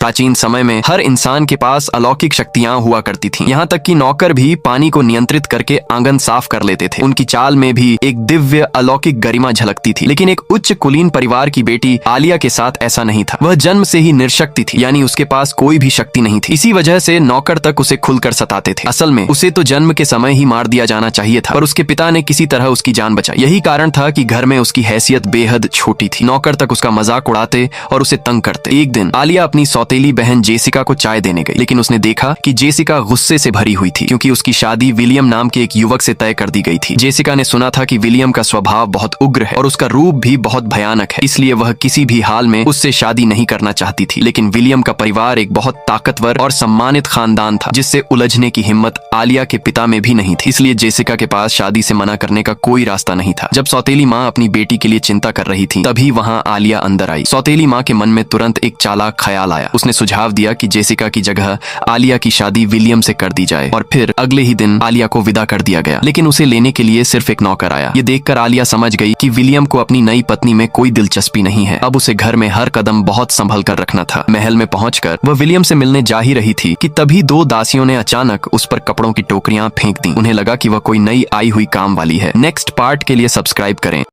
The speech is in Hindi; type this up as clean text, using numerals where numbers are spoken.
प्राचीन समय में हर इंसान के पास अलौकिक शक्तियां हुआ करती थीं। यहाँ तक कि नौकर भी पानी को नियंत्रित करके आंगन साफ कर लेते थे। उनकी चाल में भी एक दिव्य अलौकिक गरिमा झलकती थी। लेकिन एक उच्च कुलीन परिवार की बेटी आलिया के साथ ऐसा नहीं था। वह जन्म से ही निरशक्ति थी, यानी उसके पास कोई भी शक्ति नहीं थी। इसी वजह से नौकर तक उसे खुलकर सताते थे। असल में उसे तो जन्म के समय ही मार दिया जाना चाहिए था, पर उसके पिता ने किसी तरह उसकी जान बचाई। यही कारण था कि घर में उसकी हैसियत बेहद छोटी थी। नौकर तक उसका मजाक उड़ाते और उसे तंग करते। एक दिन आलिया अपनी सौतेली बहन जेसिका को चाय देने गई, लेकिन उसने देखा कि जेसिका गुस्से से भरी हुई थी, क्योंकि उसकी शादी विलियम नाम के एक युवक से तय कर दी गई थी। जेसिका ने सुना था कि विलियम का स्वभाव बहुत उग्र है और उसका रूप भी बहुत भयानक है, इसलिए वह किसी भी हाल में उससे शादी नहीं करना चाहती थी। लेकिन विलियम का परिवार एक बहुत ताकतवर और सम्मानित खानदान था, जिससे उलझने की हिम्मत आलिया के पिता में भी नहीं थी। इसलिए जेसिका के पास शादी से मना करने का कोई रास्ता नहीं था। जब सौतेली माँ अपनी बेटी के लिए चिंता कर रही थी, तभी वहाँ आलिया अंदर आई। सौतेली माँ के मन में तुरंत एक चालाक ख्याल आया। उसने सुझाव दिया कि जेसिका की जगह आलिया की शादी विलियम से कर दी जाए, और फिर अगले ही दिन आलिया को विदा कर दिया गया। लेकिन उसे लेने के लिए सिर्फ एक नौकर आया। ये देखकर आलिया समझ गई कि विलियम को अपनी नई पत्नी में कोई दिलचस्पी नहीं है। अब उसे घर में हर कदम बहुत संभल कर रखना था। महल में पहुंचकर वह विलियम से मिलने जा ही रही थी कि तभी दो दासियों ने अचानक उस पर कपड़ों की टोकरियां फेंक दी। उन्हें लगा कि वह कोई नई आई हुई काम वाली है। नेक्स्ट पार्ट के लिए सब्सक्राइब करें।